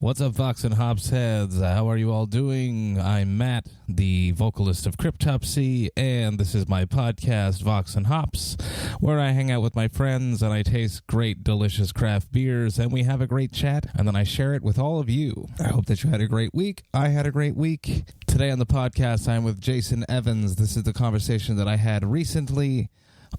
What's up, Vox and Hops heads? How are you all doing? I'm Matt, the vocalist of Cryptopsy, and this is my podcast, Vox and Hops, where I hang out with my friends and I taste great, delicious craft beers, and we have a great chat, and then I share it with all of you. I hope that you had a great week. I had a great week. Today on the podcast, I'm with Jason Evans. This is the conversation that I had recently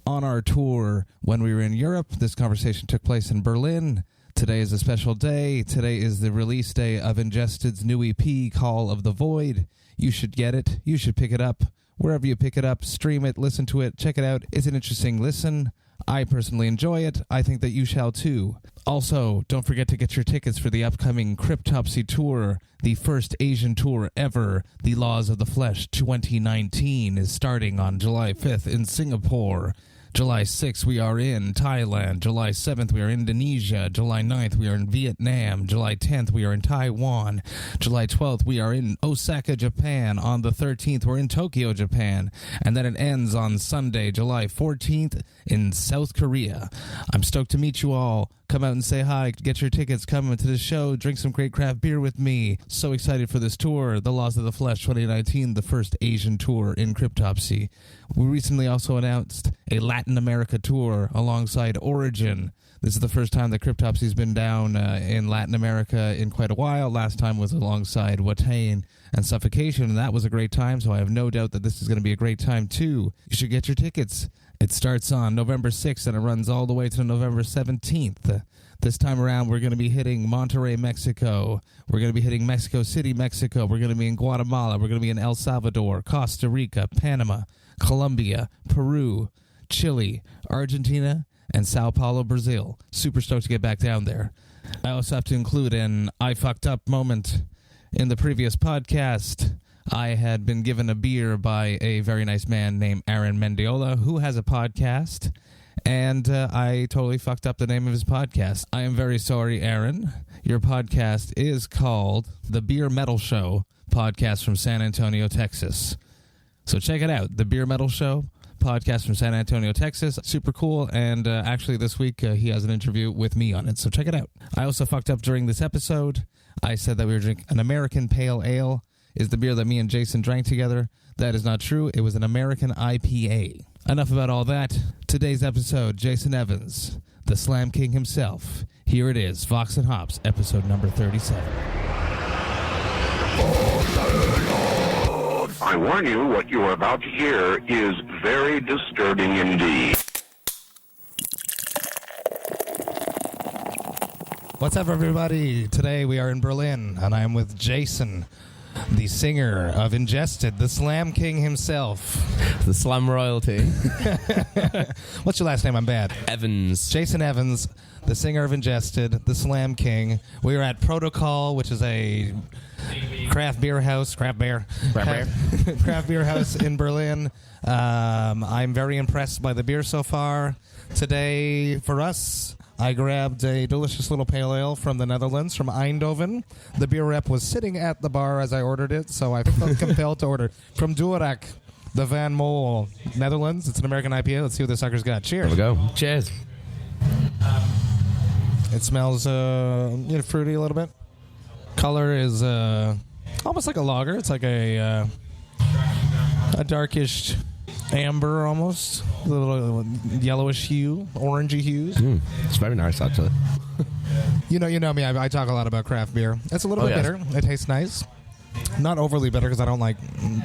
on our tour when we were in Europe. This conversation took place in Berlin. Today is a special day. Today is the release day of Ingested's new EP, Call of the Void. You should get it. You should pick it up. Wherever you pick it up, stream it, listen to it, check it out. It's an interesting listen. I personally enjoy it. I think that you shall too. Also, don't forget to get your tickets for the upcoming Cryptopsy tour, the first Asian tour ever. The Laws of the Flesh 2019 is starting on July 5th in Singapore. July 6th, we are in Thailand. July 7th, we are in Indonesia. July 9th, we are in Vietnam. July 10th, we are in Taiwan. July 12th, we are in Osaka, Japan. On the 13th, we're in Tokyo, Japan. And then it ends on Sunday, July 14th, in South Korea. I'm stoked to meet you all. Come out and say hi, get your tickets, come to the show, drink some great craft beer with me. So excited for this tour, The Laws of the Flesh 2019, the first Asian tour in Cryptopsy. We recently also announced a Latin America tour alongside Origin. This is the first time that Cryptopsy's been down in Latin America in quite a while. Last time was alongside Watain and Suffocation, and that was a great time, so I have no doubt that this is going to be a great time too. You should get your tickets. It starts on November 6th and it runs all the way to November 17th. This time around, we're going to be hitting Monterrey, Mexico. We're going to be hitting Mexico City, Mexico. We're going to be in Guatemala. We're going to be in El Salvador, Costa Rica, Panama, Colombia, Peru, Chile, Argentina, and Sao Paulo, Brazil. Super stoked to get back down there. I also have to include an I fucked up moment. In the previous podcast, I had been given a beer by a very nice man named Aaron Mendiola, who has a podcast, and I totally fucked up the name of his podcast. I am very sorry, Aaron. Your podcast is called The Beer Metal Show, podcast from San Antonio, Texas. So check it out, The Beer Metal Show, podcast from San Antonio, Texas. Super cool, and actually this week he has an interview with me on it, so check it out. I also fucked up during this episode. I said that we were drinking an American Pale Ale. Is the beer that me and Jason drank together. That is not true. It was an American IPA. Enough about all that. Today's episode, Jason Evans, the Slam King himself. Here it is, Vox and Hops, episode number 37. I warn you, what you are about to hear is very disturbing indeed. What's up, everybody? Today we are in Berlin, and I am with Jason, the singer of Ingested, the Slam King himself. The Slam Royalty. What's your last name? I'm bad. Evans. Jason Evans, the singer of Ingested, the Slam King. We are at Protokoll, which is a craft beer house in Berlin. I'm very impressed by the beer so far. Today, for us, I grabbed a delicious little pale ale from the Netherlands, from Eindhoven. The beer rep was sitting at the bar as I ordered it, so I felt compelled to order. From Doerak, the Van Moll, Netherlands. It's an American IPA. Let's see what this sucker's got. Cheers. There we go. Cheers. It smells fruity a little bit. Color is almost like a lager. It's like a darkish amber almost. A little yellowish hue, orangey hues. It's very nice, actually. You know me. I talk a lot about craft beer. It's a little bit bitter. It tastes nice. Not overly bitter because I don't like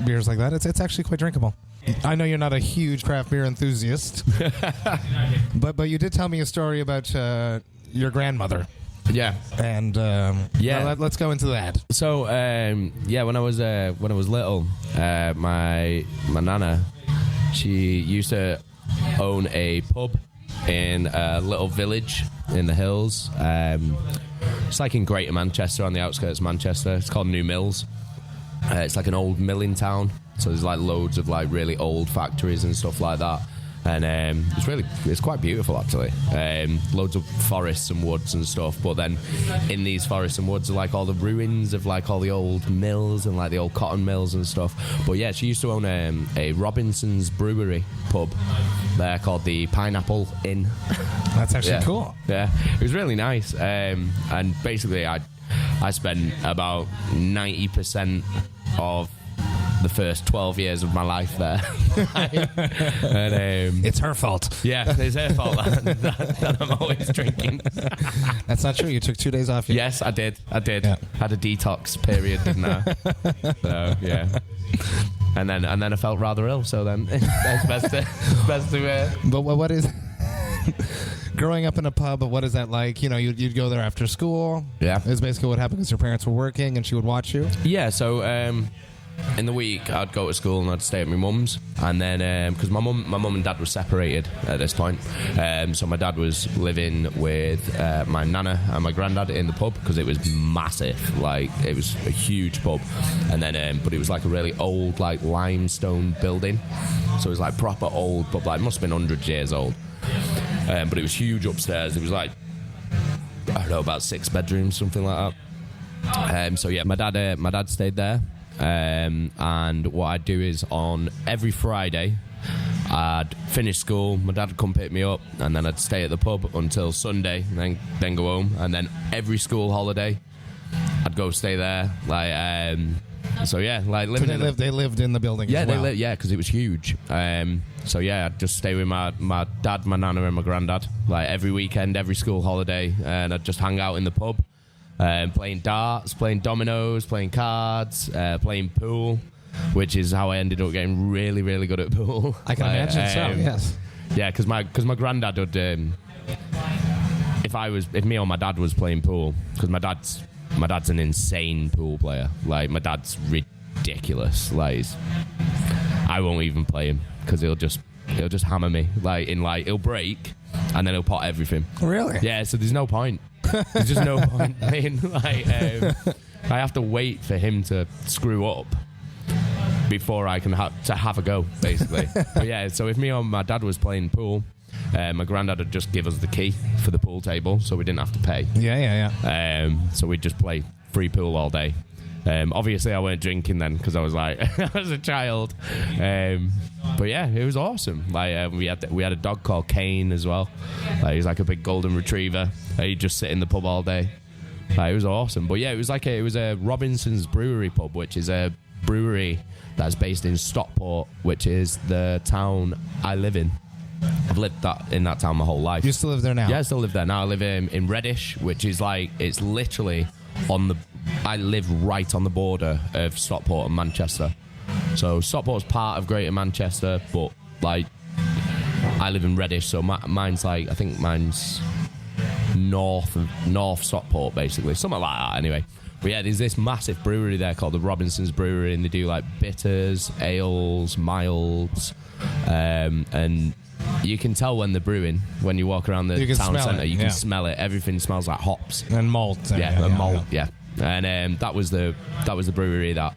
beers like that. It's actually quite drinkable. I know you're not a huge craft beer enthusiast, but you did tell me a story about your grandmother. Yeah, and let's go into that. So when I was little, my nana, she used to own a pub in a little village in the hills. It's like in Greater Manchester, on the outskirts of Manchester. It's called New Mills. It's like an old milling town, so there's like loads of like really old factories and stuff like that. And it's quite beautiful, actually. Loads of forests and woods and stuff. But then in these forests and woods are like all the ruins of like all the old mills and like the old cotton mills and stuff. But yeah, she used to own a Robinson's Brewery pub there called the Pineapple Inn. That's actually cool. Yeah, it was really nice. And basically I I spent about 90% of the first 12 years of my life there. And, It's her fault. yeah, it's her fault that I'm always drinking. That's not true. You took 2 days off. Yes, I did. Yeah. Had a detox period, didn't I? So, yeah. And then I felt rather ill, so then it's best to But what is... Growing up in a pub, what is that like? You know, you'd go there after school. Yeah. Is basically what happened because your parents were working and she would watch you. Yeah, so in the week I'd go to school and I'd stay at my mum's, and then because my mum and dad were separated at this point, so my dad was living with my nana and my granddad in the pub because it was massive, like it was a huge pub, and then but it was like a really old like limestone building, so it was like proper old pub, like it must have been 100 years old, but it was huge upstairs. It was like, I don't know, about 6 bedrooms, something like that. So yeah, my dad stayed there. And what I'd do is on every Friday I'd finish school, my dad would come pick me up, and then I'd stay at the pub until Sunday, and then go home, and then every school holiday I'd go stay there, like so yeah, like living. So they lived in the building. Yeah, as well. they lived, yeah, because it was huge. So yeah, I'd just stay with my dad, my nana, and my granddad, like every weekend, every school holiday, and I'd just hang out in the pub. Playing darts, playing dominoes, playing cards, playing pool, which is how I ended up getting really, really good at pool. I can imagine so. Yes. Yeah, because my granddad would, if me or my dad was playing pool, because my dad's an insane pool player. Like my dad's ridiculous. Like I won't even play him because he'll just hammer me. Like he'll break and then he'll pot everything. Really? Yeah. So there's no point. There's just no point. I mean, like, I have to wait for him to screw up before I can have a go, basically. But yeah, so if me or my dad was playing pool, my granddad would just give us the key for the pool table, so we didn't have to pay. Yeah. So we'd just play free pool all day. Obviously, I weren't drinking then because I was like, I was a child. But yeah, it was awesome. Like we had a dog called Kane as well. Like, he was like a big golden retriever. He'd just sit in the pub all day. Like, it was awesome. But yeah, it was a Robinson's Brewery pub, which is a brewery that's based in Stockport, which is the town I live in. I've lived in that town my whole life. You still live there now? Yeah, I still live there now. I live in Reddish, which is like, it's literally I live right on the border of Stockport and Manchester. So Stockport's part of Greater Manchester, but like I live in Reddish, so mine's like, I think mine's north Stockport, basically, something like that. Anyway, but yeah, there's this massive brewery there called the Robinson's Brewery, and they do like bitters, ales, milds, and you can tell when they're brewing when you walk around the town centre. You can smell it. Everything smells like hops and malt. Malt. Yeah. And that was the brewery that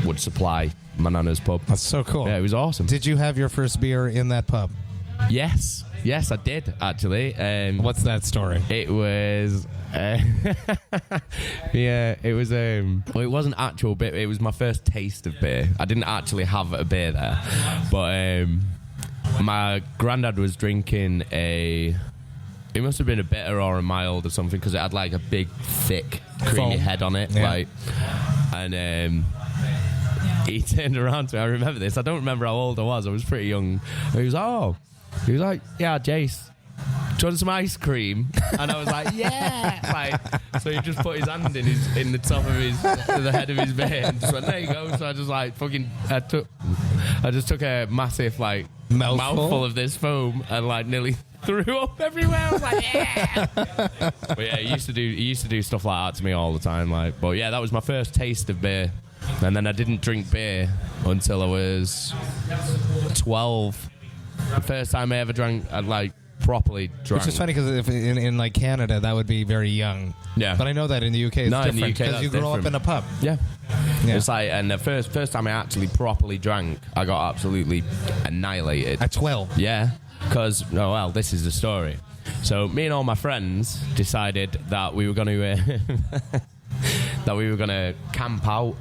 would supply my nana's pub. That's so cool. Yeah, it was awesome. Did you have your first beer in that pub? Yes, I did actually. What's that story? It was, yeah, it was. Well, it wasn't actual beer. It was my first taste of beer. I didn't actually have a beer there, but my granddad was drinking it must have been a bitter or a mild or something, because it had like a big, thick, creamy head on it. Yeah. Like, and he turned around to me. I remember this. I don't remember how old I was. I was pretty young. He was like, yeah, Jace, do you want some ice cream? And I was like, yeah. Like, so he just put his hand in the top of the head of his beer and just went, there you go. So I just like I just took a massive like mouthful of this foam and like nearly threw up everywhere. I was like, yeah. But yeah, he used to do stuff like that to me all the time. Like, but yeah, that was my first taste of beer. And then I didn't drink beer until I was 12. The first time I ever drank, I'd like properly drunk. Which is funny because in like Canada, that would be very young. Yeah. But I know that in the UK it's different because you grow up in a pub. Yeah. It's like, and the first time I actually properly drank, I got absolutely annihilated. At 12? Yeah. Because, this is the story. So me and all my friends decided that we were going to camp out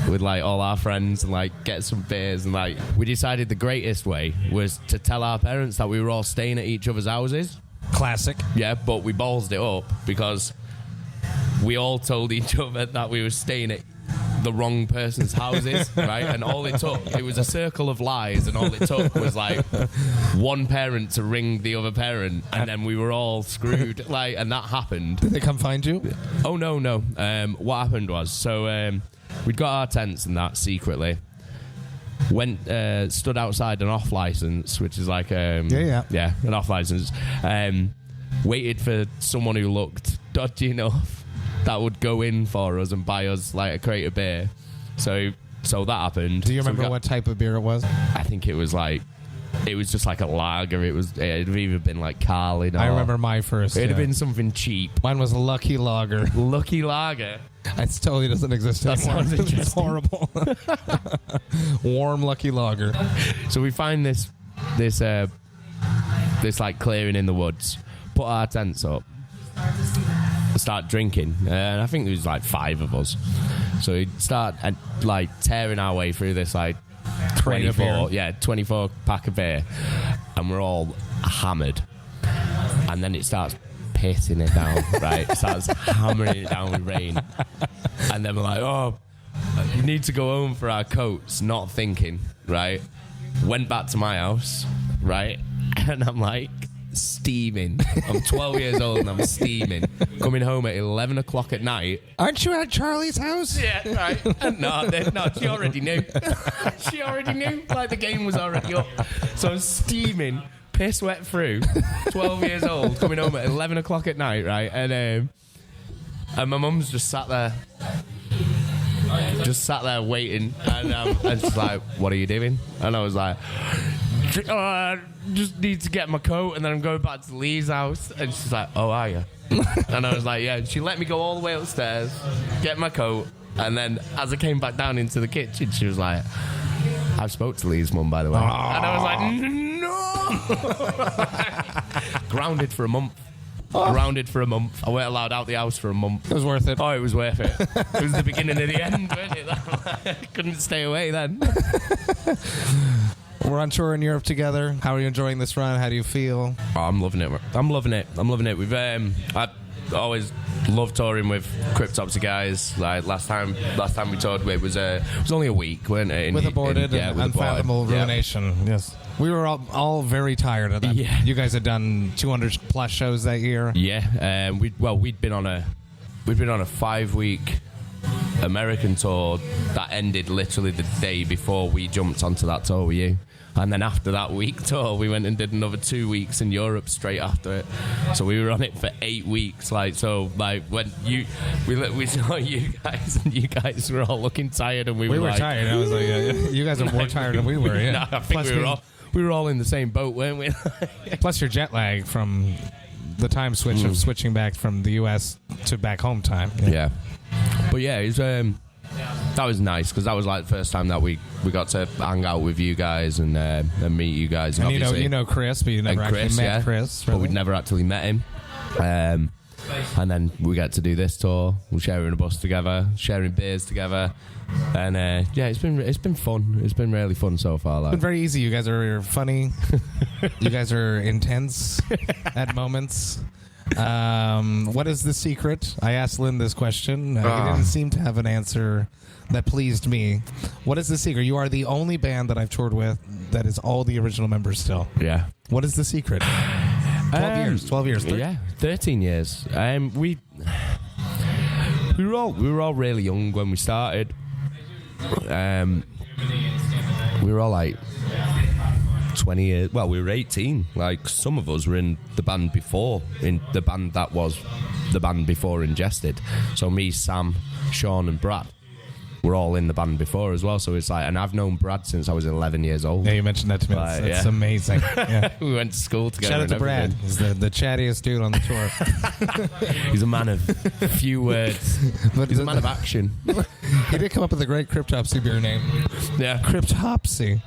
with like all our friends and like get some beers, and like we decided the greatest way was to tell our parents that we were all staying at each other's houses. Classic. Yeah, but we ballsed it up because we all told each other that we were staying at the wrong person's houses, right? And all it took, it was a circle of lies, and all it took was like one parent to ring the other parent, and then we were all screwed. Like, and that happened. Did they come find you? Oh no. What happened was, so we'd got our tents and that secretly. Went stood outside an off license, which is like an off license. Waited for someone who looked dodgy enough that would go in for us and buy us like a crate of beer. So that happened. Do you remember what type of beer it was? I think it was just like a lager. It'd have either been like Carlin. I remember my first. It'd have been something cheap. Mine was Lucky Lager. Lucky Lager. It totally doesn't exist anymore. That sounds It's horrible. Warm Lucky Lager. So we find this like clearing in the woods. Put our tents up. Start drinking, and I think there was like 5 of us. So we'd start like tearing our way through this like 24 pack of beer, and we're all hammered. And then it starts pissing it down, right? It starts hammering it down with rain, and then we're like, oh, we need to go home for our coats. Not thinking, right? Went back to my house, right, and I'm like, steaming. I'm 12 years old and I'm steaming. Coming home at 11 o'clock at night. Aren't you at Charlie's house? Yeah, right. No, she already knew. She already knew. Like, the game was already up. So I'm steaming, piss wet through, 12 years old, coming home at 11 o'clock at night, right? And my mum's just sat there waiting, and she's like, what are you doing? And I was like, just need to get my coat, and then I'm going back to Lee's house. And she's like, oh, are you? And I was like, yeah. And she let me go all the way upstairs, get my coat, and then as I came back down into the kitchen, she was like, I've spoke to Lee's mum, by the way. Aww. And I was like, no. Grounded for a month. I weren't allowed out the house for a month. It was worth it. Oh, it was worth it. It was the beginning of the end, wasn't it? I couldn't stay away then. We're on tour in Europe together. How are you enjoying this run? How do you feel? Oh, I'm loving it. We've I always loved touring with Cryptopsy guys. Like last time we toured, it was only a week, wasn't it? With Aborted and Unfathomable Ruination. Yeah. Yes. We were all very tired of that. Yeah. You guys had done 200 plus shows that year. Yeah. We'd been on a 5-week American tour that ended literally the day before we jumped onto that tour with you. And then after that week tour, we went and did another 2 weeks in Europe straight after it. So we were on it for 8 weeks. When we saw you guys, and you guys were all looking tired, and we were like, tired. I was like, you guys are more tired than we were. Yeah. No, I think we were all in the same boat, weren't we? Plus your jet lag from the time switch of switching back from the U.S. to back home time. Yeah. But yeah, it was, that was nice, because that was like the first time that we got to hang out with you guys and meet you guys. And you know Chris, but you never actually met Chris. Really? But we'd never actually met him. And then we got to do this tour. We're sharing a bus together, sharing beers together. And it's been fun. It's been really fun so far. Like. It's been very easy. You guys are funny. You guys are intense at moments. What is the secret? I asked Lynn this question. He didn't seem to have an answer that pleased me. What is the secret? You are the only band that I've toured with that is all the original members still. Yeah. What is the secret? 12 years. Yeah, 13 years. We were all really young when we started. We were all like 20 years. Well, we were 18. Like, some of us were in the band before, in the band that was the band before Ingested. So me, Sam, Sean and Brad were all in the band before as well. So it's like, and I've known Brad since I was 11 years old. Yeah, you mentioned that to me. That's amazing. Yeah. We went to school together. Shout out to Brad. He's the chattiest dude on the tour. He's a man of few words. But he's a man of action. He did come up with a great Cryptopsy beer name. Yeah. Cryptopsy.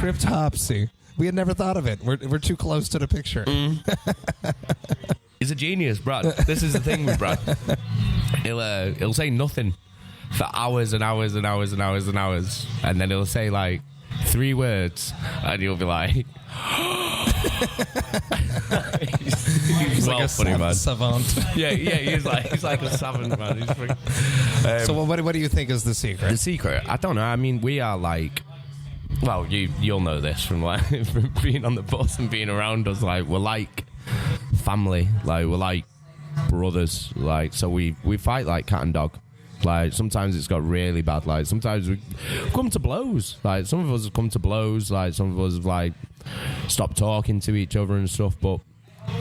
Cryptopsy. We had never thought of it. We're too close to the picture. He's a genius, Brad. This is the thing with Brad. He'll say nothing for hours and hours and hours and hours and hours, and then he'll say like 3 words, and you'll be like, he's like well a funny, man. savant. Yeah, he's like a savant, man. He's So what do you think is the secret? the secret, I don't know. I mean, we are like, well, you'll know this from from being on the bus and being around us. Like, we're like family. Like, we're like brothers. Like, so we fight like cat and dog. Like, sometimes it's got really bad. Like, sometimes we come to blows. Like, some of us have come to blows. Like, some of us have like stopped talking to each other and stuff. But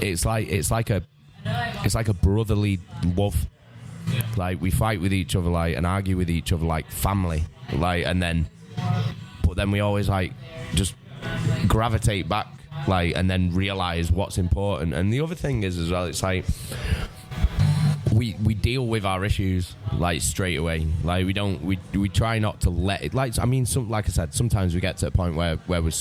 it's like a brotherly love. Like, we fight with each other, like, and argue with each other like family. Like, but then we always like just gravitate back, like, and then realize what's important. And the other thing is as well, it's like we deal with our issues like straight away. Like, we try not to let it, like, I mean, like I said, sometimes we get to a point where we're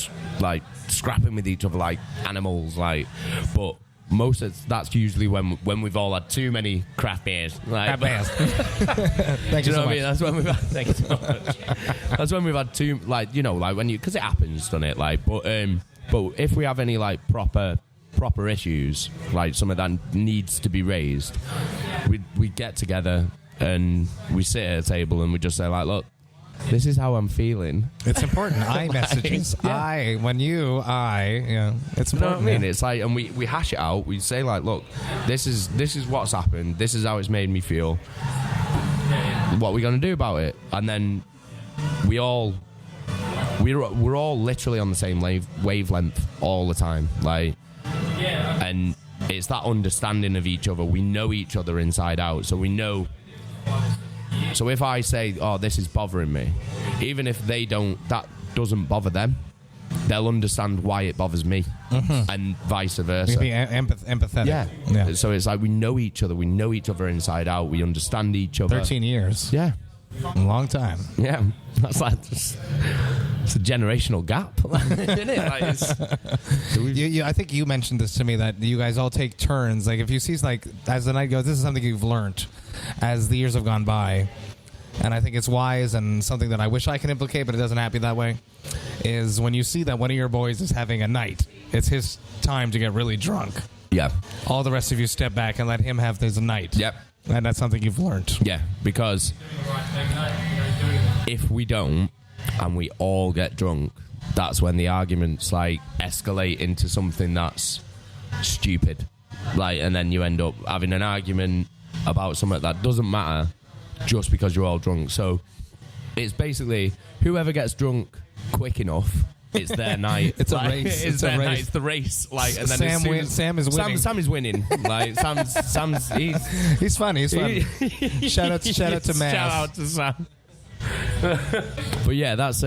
like scrapping with each other like animals, like, but most of that's usually when we've all had too many craft beers. Like, Thank you so much. That's when we've had. Thank you so much. That's when we've had too, like, you know, like when you, because it happens, doesn't it? Like, but if we have any like proper issues, like some of that needs to be raised, we get together and we sit at a table and we just say like, look, this is how I'm feeling. It's important. I messages. Yeah. Yeah. It's important. You know what I mean? It's like, and we hash it out. We say like, look, this is what's happened. This is how it's made me feel. What are we gonna do about it? And then we're all literally on the same wavelength all the time. Like, and it's that understanding of each other. We know each other inside out, so we know. So if I say, oh, this is bothering me, even if they don't, that doesn't bother them, they'll understand why it bothers me, and vice versa. Be empathetic. Yeah. So it's like we know each other. We know each other inside out. We understand each other. 13 years. Yeah. A long time. Yeah. That's like, it's a generational gap, isn't it? Like, I think you mentioned this to me, that you guys all take turns. Like, if you see, like, as the night goes, this is something you've learned as the years have gone by. And I think it's wise, and something that I wish I can implicate, but it doesn't happen that way, is when you see that one of your boys is having a night, it's his time to get really drunk. yeah. All the rest of you step back and let him have his night. Yep. And that's something you've learned. Yeah, because if we don't and we all get drunk, that's when the arguments like escalate into something that's stupid. Like, and then you end up having an argument about something that doesn't matter just because you're all drunk. So it's basically whoever gets drunk quick enough, it's their night. It's a race. It's their night. It's the race. Like, and then Sam is winning. Sam is winning. Like, Sam's he's fun. He's fun. Shout out to Matt. Shout out to Sam. But yeah, that's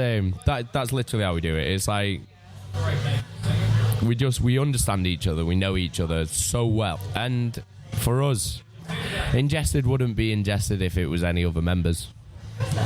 literally how we do it. It's like we understand each other. We know each other so well. And for us, Ingested wouldn't be Ingested if it was any other members.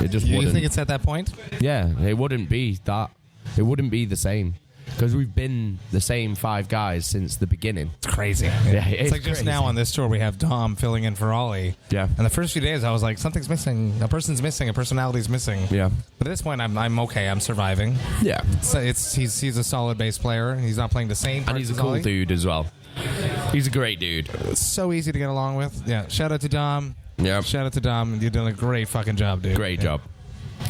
It just wouldn't. You think it's at that point? Yeah, it wouldn't be that. It wouldn't be the same. Because we've been the same 5 guys since the beginning. It's crazy. Yeah, it's like just now on this tour we have Dom filling in for Ollie. Yeah. And the first few days I was like, something's missing. A person's missing. A personality's missing. Yeah. But at this point I'm okay. I'm surviving. Yeah. So he's a solid bass player. He's not playing the same parts And he's a as cool Ollie. dude as well. He's a great dude. So easy to get along with. Yeah. Shout out to Dom. Yeah. Shout out to Dom. You're doing a great fucking job, dude. Great job.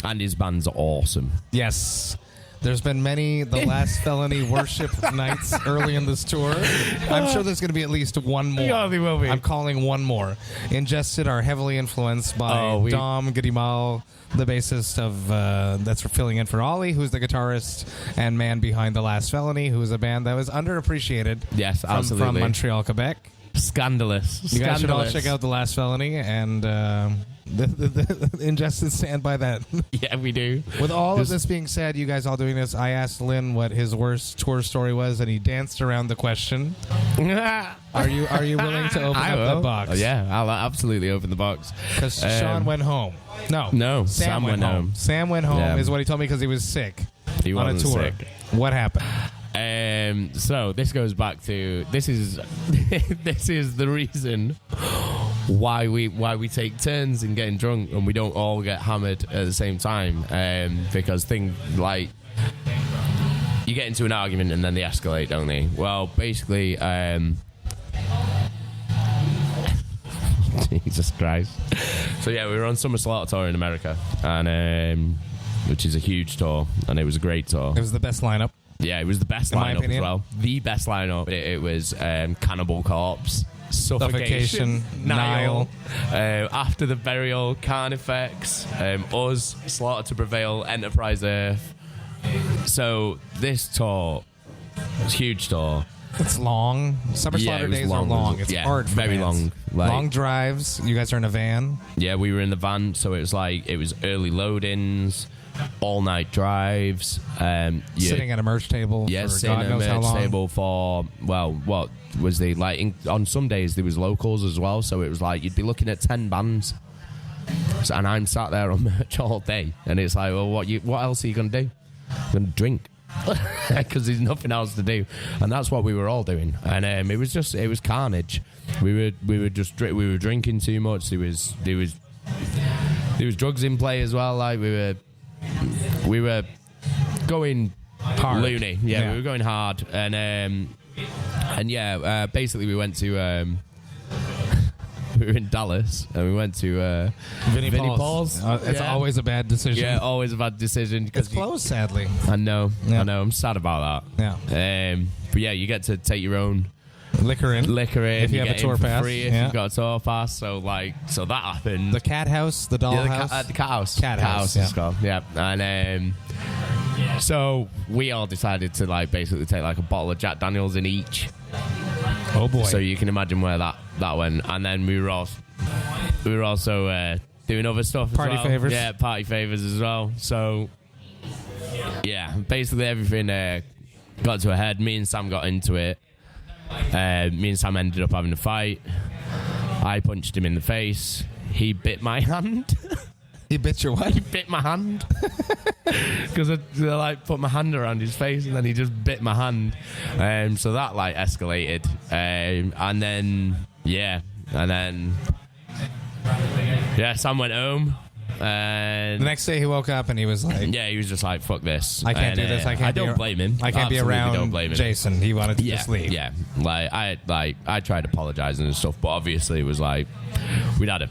And his band's awesome. Yes. There's been many The Last Felony worship nights early in this tour. I'm sure there's going to be at least one more. Yeah, there will be. I'm calling one more. Ingested are heavily influenced by Dom Gadimal, the bassist of that's filling in for Ollie, who's the guitarist and man behind The Last Felony, who's a band that was underappreciated. Yes, absolutely. From Montreal, Quebec. Scandalous. You guys should all check out The Last Felony and the Ingested stand by that. Yeah, we do. With all of this being said, you guys all doing this, I asked Lynn what his worst tour story was, and he danced around the question. Are you willing to open up the box? Oh, yeah, I'll absolutely open the box. Because Sean went home. No, Sam went home. Sam went home is what he told me because he was sick. He on a wasn't tour. sick. What happened? So this goes back to this is the reason why we take turns in getting drunk and we don't all get hammered at the same time. Because things like you get into an argument and then they escalate, don't they? Well, basically, Jesus Christ. So yeah, we were on Summer Slaughter tour in America, and which is a huge tour, and it was a great tour. It was the best lineup. Yeah, it was the best lineup as well. The best lineup. It was Cannibal Corpse, Suffocation, Nile, After the Burial, Carnifex, us, Slaughter to Prevail, Enterprise Earth. So this tour was a huge tour. It's long. Summer Slaughter days are long. It's hard for very fans. long. Long drives. You guys are in a van. Yeah, we were in the van, so it was early load-ins, all-night drives. Sitting at a merch table. Yeah, for sitting God at a knows how merch long. table for, well, what was the, on some days there was locals as well, so it was you'd be looking at 10 bands. So, and I'm sat there on merch all day, and it's like, well, what else are you going to do? I'm going to drink. Because there's nothing else to do, and that's what we were all doing. And it was carnage. We were drinking too much. There was drugs in play as well. Like we were going Hard. loony. Yeah, we were going hard. And basically we went to. We were in Dallas, and we went to Vinnie Paul's. It's always a bad decision. Yeah, always a bad decision. It's closed, sadly. I know. Yeah. I know. I'm sad about that. Yeah. But yeah, you get to take your own Liquor in. if you have get a tour in for pass. free if Yeah. you've got a tour pass. So that happened. The cat house, the doll house. The cat house. Cat house, it's called. Yeah. And so we all decided to basically take a bottle of Jack Daniels in each. Oh boy. So you can imagine where that went. And then we were also doing other stuff as Party well. favors. Yeah, party favors as well. So yeah, basically everything got to a head. Me and Sam got into it. Me and Sam ended up having a fight. I punched him in the face. He bit my hand. He bit your what? He bit my hand. Because I put my hand around his face, and then he just bit my hand. So that escalated. And then Sam went home. And The next day he woke up and he was like, yeah, he was just like, fuck this. I can't do this. I don't blame him. I can't be Absolutely around don't blame him. Jason. He wanted to just leave. Yeah. I tried apologizing and stuff, but obviously it was we'd had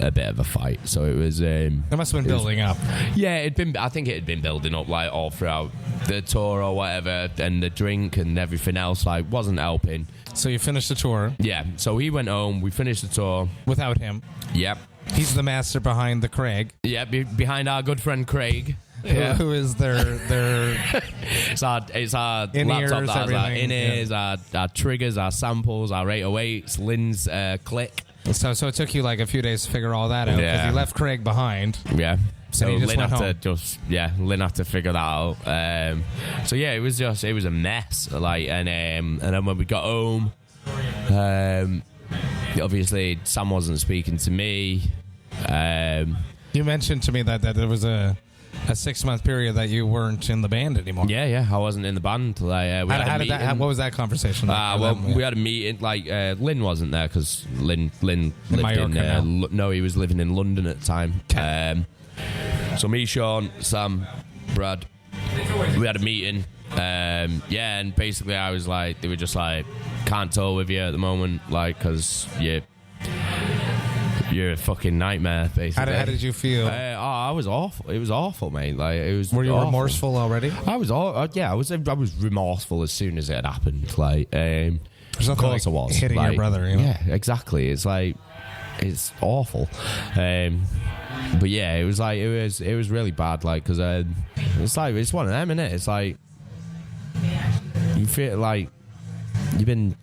a bit of a fight, so it was. It must have been building up. Yeah, I think it had been building up all throughout the tour or whatever, and the drink and everything else wasn't helping. So you finished the tour. Yeah, so he went home. We finished the tour without him. Yep. He's the master behind the Craig. Yeah, behind our good friend Craig. Yeah. Who is their it's our in-ears, laptop that has our everything, in-ears, our triggers, our samples, our 808s, Lynn's click. So it took you a few days to figure all that out because you left Craig behind. Yeah. So you just Lynn went home. Lynn had to figure that out. So yeah, it was a mess. And then when we got home, obviously Sam wasn't speaking to me. You mentioned to me that there was a 6-month period that you weren't in the band anymore. Yeah, I wasn't in the band. What was that conversation like? We had a meeting. Lynn wasn't there because Lynn lived Mallorca no, he was living in London at the time. So me, Sean, Sam, Brad, we had a meeting. And basically I was they were just can't tour with you at the moment, because you're a fucking nightmare, basically. How did you feel? I was awful. It was awful, mate. It was. Were you awful. remorseful already? I was. I was remorseful as soon as it had happened. Of course I was. Hitting your brother. Yeah, exactly. It's it's awful. But yeah, it was it was really bad. Because it's one of them, innit? It's you feel you've been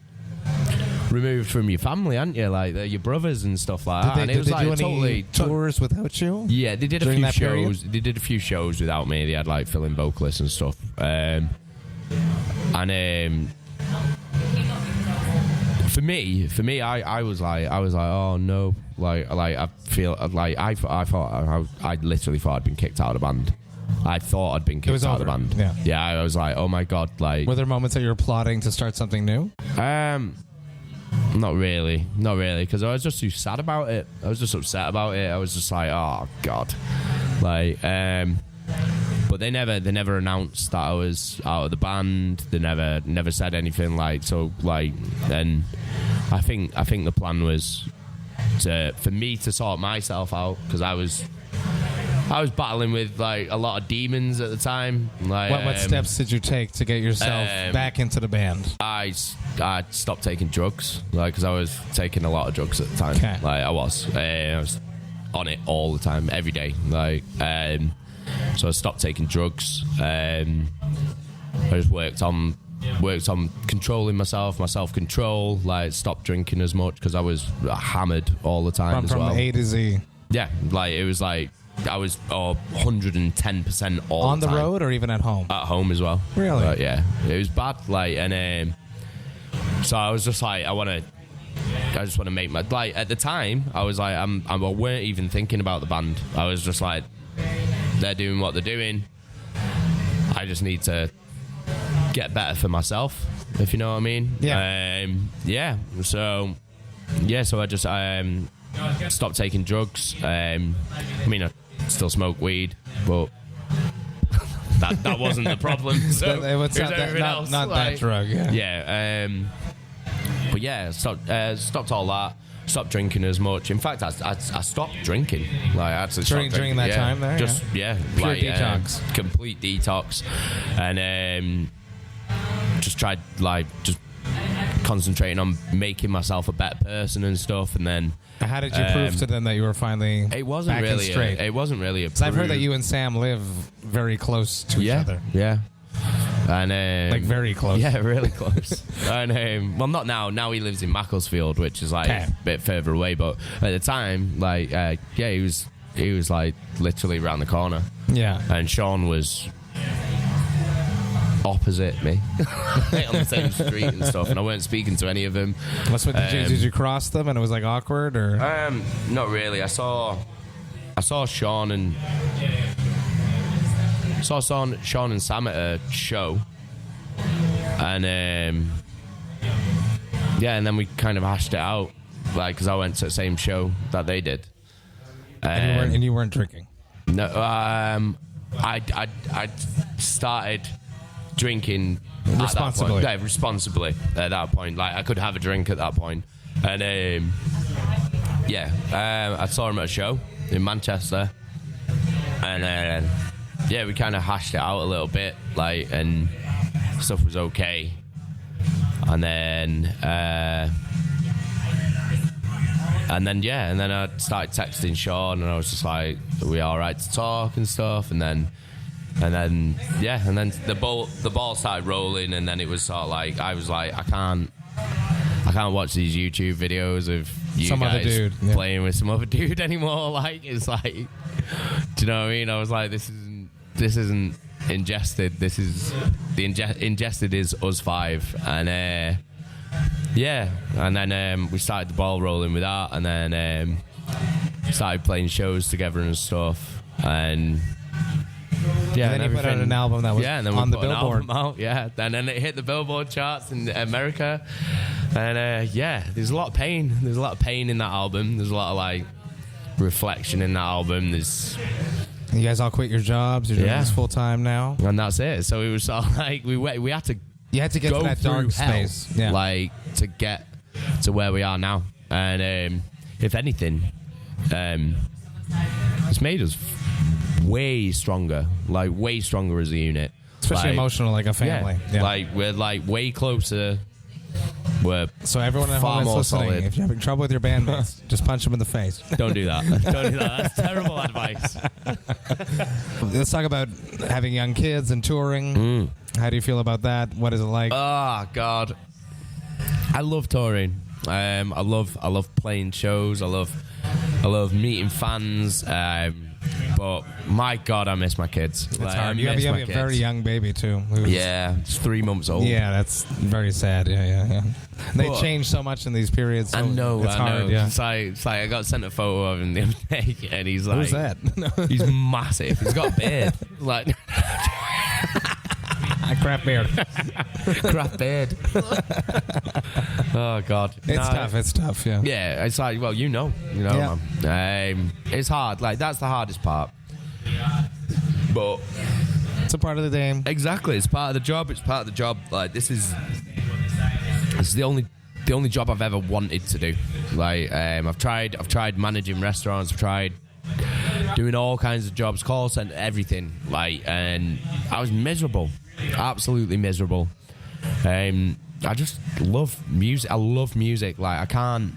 removed from your family, aren't you? Your brothers and stuff like that. Did they do any tours without you? Yeah, they did a few shows. They did a few shows without me. They had fill-in vocalists and stuff. For me, I was oh no, I feel I thought I literally thought I'd been kicked out of the band. I thought I'd been kicked out of the band. Yeah, I was oh my god, Were there moments that you were plotting to start something new? Not really, because I was just too sad about it. I was just upset about it. I was just oh god, But they never announced that I was out of the band. They never said anything like so. Like, and I think the plan was for me to sort myself out, because I was battling with like a lot of demons at the time. Like, What steps did you take to get yourself back into the band? I stopped taking drugs, like, because I was taking a lot of drugs at the time. Okay. Like I was on it all the time, every day. Like, so I stopped taking drugs. I just worked on controlling myself, my self-control. Like, stopped drinking as much because I was hammered all the time as well. From A to Z. Yeah, like it was like I was 110% all on the time. The road or even at home? At home as well. Really? Yeah, it was bad. Like, and so I was just like, I just want to make my, like, at the time I was like, I weren't even thinking about the band. I was just like, they're doing what they're doing. I just need to get better for myself, if you know what I mean. Yeah. So I just stopped taking drugs. I mean, I still smoke weed, but that wasn't the problem. So it was not that drug. Yeah. But yeah, stopped all that. Stopped drinking as much. In fact, I stopped drinking. Like, I actually stopped during that time there. Just pure like, detox, complete detox, and just tried like just concentrating on making myself a better person and stuff. And then, how did you prove to them that you were finally? It wasn't back really. straight? It wasn't really a. I've heard that you and Sam live very close to each other. Yeah. And like very close. Yeah, really close. And well, not now. Now he lives in Macclesfield, which is like a bit further away. But at the time, like, he was like literally around the corner. Yeah. And Sean was opposite me on the same street and stuff, and I weren't speaking to any of them. Did you cross them and it was like awkward, or? Not really. I saw Sean and. Saw Sean and Sam at a show, and and then we kind of hashed it out, like, because I went to the same show that they did. And you weren't drinking? No, I started drinking responsibly. Responsibly at that point. Like, I could have a drink at that point, and I saw him at a show in Manchester, and. Yeah, we kind of hashed it out a little bit, like, and stuff was okay. And then I started texting Sean, and I was just like, "Are we all right to talk and stuff?" And then the ball started rolling, and then it was sort of like, I was like, I can't watch these YouTube videos of you some guys other dude playing with some other dude anymore. Like, it's like, do you know what I mean? I was like, this isn't Ingested. This is Ingested is us five, and and then we started the ball rolling with that, and then started playing shows together and stuff, and and then you put out an album that was on the Billboard. And then it hit the Billboard charts in America, and there's a lot of pain. There's a lot of pain in that album. There's a lot of like reflection in that album. You guys all quit your jobs. You're doing this full time now, and that's it. So it was sort of like we had to. You had to get to that dark space, like, to get to where we are now. And if anything, it's made us way stronger, like way stronger as a unit, especially like, emotional, like a family. Yeah. Like, we're like way closer. So everyone at home that's listening, if you're having trouble with your bandmates, just punch them in the face. Don't do that. Don't do that. That's terrible advice. Let's talk about having young kids and touring. How do you feel about that? What is it like? Oh God, I love touring. I love playing shows. I love meeting fans. But my God, I miss my kids. It's hard. You have a very young baby too. It's 3 months old. Yeah, that's very sad. Yeah. They change so much in these periods. So I know. It's hard. Yeah. It's like I got sent a photo of him the other day, and he's like, "Who's that?" He's massive. He's got a beard. Like, craft beard. Craft beard. Oh God, it's tough. Yeah. Yeah, it's like, well, man. It's hard. Like, that's the hardest part. But It's a part of the game. Exactly, it's part of the job. It's part of the job. Like this is the only job I've ever wanted to do. Like I've tried managing restaurants. I've tried doing all kinds of jobs, call center, everything. Like, and I was miserable, absolutely miserable. I just love music. I love music. Like I can't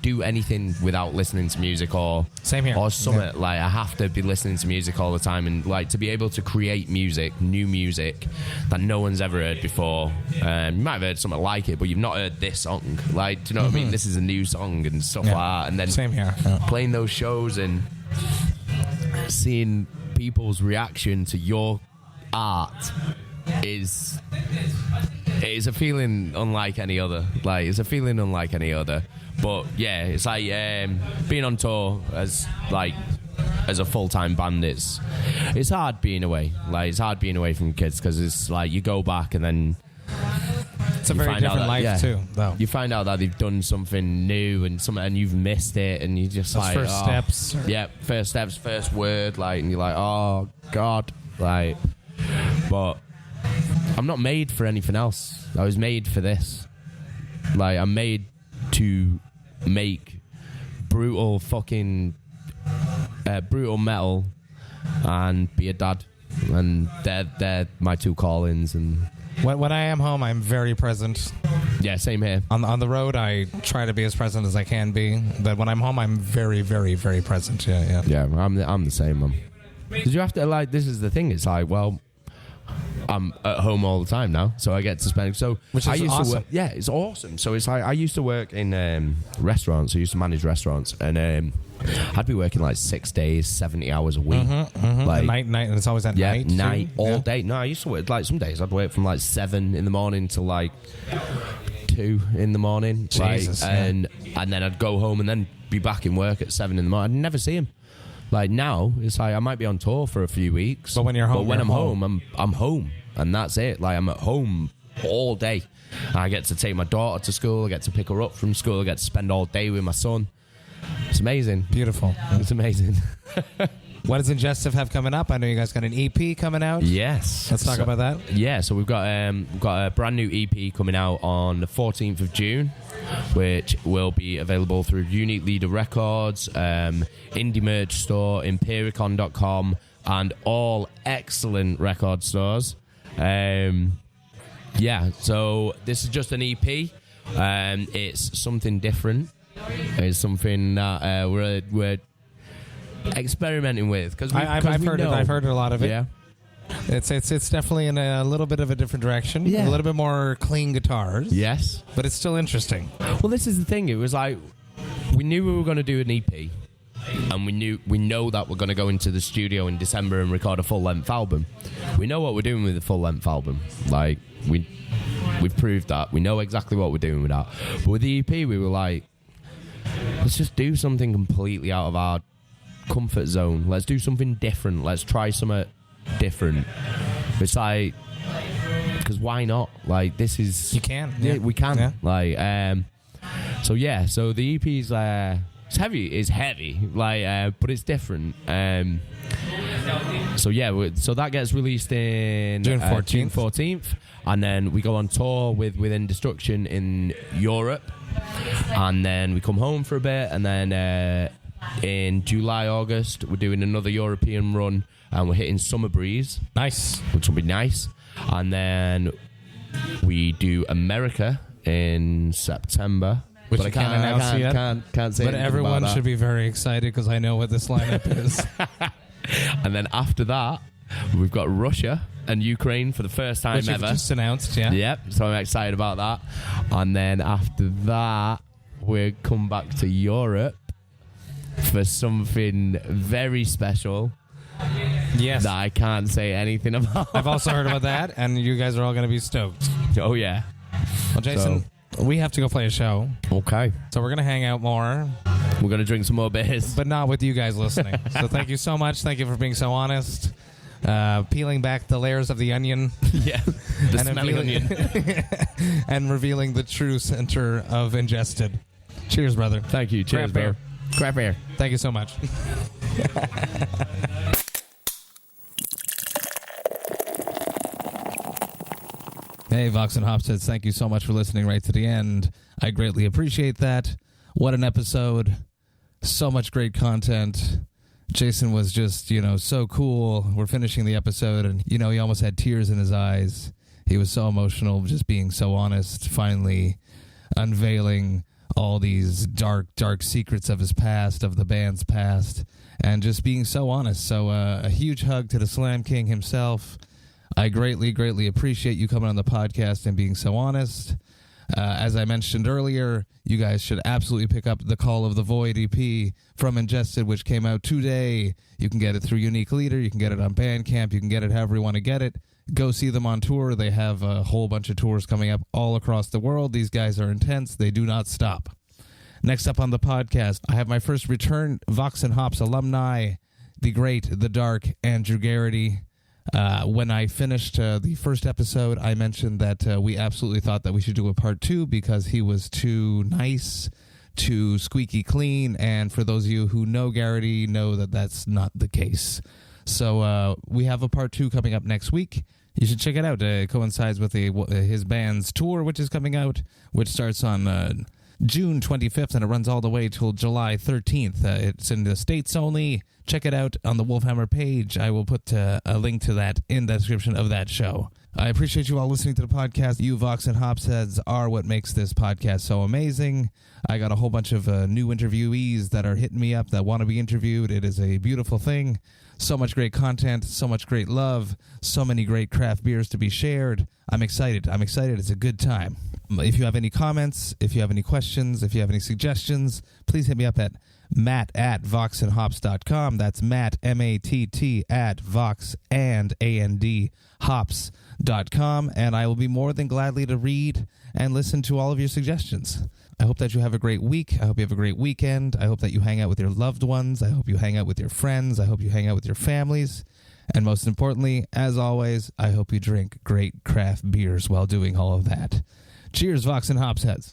do anything without listening to music or Same here. or something. Like I have to be listening to music all the time, and like to be able to create music, new music that no one's ever heard before. You might have heard something like it, but you've not heard this song. Like, do you know what I mean? This is a new song and stuff like that. And then Same here. playing those shows and seeing people's reaction to your art is a feeling unlike any other. Like it's a feeling unlike any other. But yeah, it's like being on tour as a full-time band. It's hard being away. Like it's hard being away from kids because it's like you go back and then it's a very different life too. Though you find out that they've done something new and you've missed it, and you just those first steps. Yeah, first steps, first word, like, and you're like, oh God, like. But I'm not made for anything else. I was made for this. Like I'm made to make brutal metal and be a dad, and they're my two callings. And when I am home, I'm very present. Yeah, same here. On the road, I try to be as present as I can be, but when I'm home, I'm very, very, very present. Yeah. I'm the same, man. Did you have to, like, this is the thing, it's like, well, I'm at home all the time now, so I get to spend. So which is I used awesome. to work. Yeah, it's awesome. So it's like I used to work in restaurants. I used to manage restaurants, and I'd be working like 6 days, 70 hours a week. Like night, and it's always at night. Night, too? all day. No, I used to work like some days I'd work from like 7 in the morning to like 2 in the morning. Jesus, and then I'd go home and then be back in work at 7 in the morning. I'd never see him. Like now, it's like I might be on tour for a few weeks. But when you're home, but when I'm home, I'm home, and that's it. Like I'm at home all day. I get to take my daughter to school. I get to pick her up from school. I get to spend all day with my son. It's amazing. Beautiful. It's amazing. What does Ingested have coming up? I know you guys got an EP coming out. Yes. Let's talk about that. Yeah, so we've got a brand new EP coming out on the 14th of June, which will be available through Unique Leader Records, Indie Merch Store, Empiricon.com, and all excellent record stores. Yeah, so this is just an EP. It's something different. It's something that we're experimenting with, because I've heard it. I've heard a lot of it. Yeah, it's definitely in a little bit of a different direction. Yeah. A little bit more clean guitars. yes. But it's still interesting. Well, this is the thing. It was like we knew we were going to do an EP, and we know that we're going to go into the studio in December and record a full-length album. We know what we're doing with a full-length album. Like we've proved that. We know exactly what we're doing with that. But with the EP, we were like, let's just do something completely out of our comfort zone. Let's do something different. Let's try something different. It's like, because why not? Like, this is, You can. yeah, we can. Yeah. Like, so the EP is it's heavy, like, but it's different. So that gets released in June 14th. June 14th, and then we go on tour with Within Destruction in Europe, and then we come home for a bit, and then in July, August, we're doing another European run, and we're hitting Summer Breeze. Nice. Which will be nice. And then we do America in September. Which but you can't announce yet. Can't say But anything everyone about that. should be very excited because I know what this lineup is. And then after that, we've got Russia and Ukraine for the first time Which you've ever. just announced, yeah. Yep, so I'm excited about that. And then after that, we'll come back to Europe for something very special Yes. that I can't say anything about. I've also heard about that, and you guys are all going to be stoked. Oh, yeah. Well, Jason, we have to go play a show, Okay. so we're going to hang out more, We're going to drink some more beers. but not with you guys listening. So thank you so much. Thank you for being so honest. Peeling back the layers of the onion. Yeah. The And smelling onion. and revealing the true center of Ingested. Cheers, brother. Thank you. Cheers, Craft beer. bro. Craft beer. Thank you so much. Hey, Vox and Hops says, thank you so much for listening right to the end. I greatly appreciate that. What an episode. So much great content. Jason was just, so cool. We're finishing the episode, and, he almost had tears in his eyes. He was so emotional, just being so honest, finally unveiling all these dark, dark secrets of his past, of the band's past, and just being so honest. So a huge hug to the Slam King himself. I greatly, greatly appreciate you coming on the podcast and being so honest. As I mentioned earlier, you guys should absolutely pick up the Call of the Void EP from Ingested, which came out today. You can get it through Unique Leader. You can get it on Bandcamp. You can get it however you want to get it. Go see them on tour. They have a whole bunch of tours coming up all across the world. These guys are intense. They do not stop. Next up on the podcast, I have my first return Vox and Hops alumni, the great, the dark Andrew Garrity. When I finished the first episode, I mentioned that we absolutely thought that we should do a part 2 because he was too nice, too squeaky clean, and for those of you who know Garrity, know that that's not the case. So we have a part 2 coming up next week. You should check it out. It coincides with his band's tour, which is coming out, which starts on June 25th, and it runs all the way till July 13th. It's in the States only. Check it out on the Wolfhammer page. I will put a link to that in the description of that show. I appreciate you all listening to the podcast. You Vox and Hops heads are what makes this podcast so amazing. I got a whole bunch of new interviewees that are hitting me up that want to be interviewed. It is a beautiful thing. So much great content, so much great love, so many great craft beers to be shared. I'm excited. It's a good time. If you have any comments, if you have any questions, if you have any suggestions, please hit me up at matt@voxandhops.com. That's Matt, M-A-T-T, at vox and A-N-D hops.com. And I will be more than gladly to read and listen to all of your suggestions. I hope that you have a great week. I hope you have a great weekend. I hope that you hang out with your loved ones. I hope you hang out with your friends. I hope you hang out with your families. And most importantly, as always, I hope you drink great craft beers while doing all of that. Cheers, Vox and Hops heads.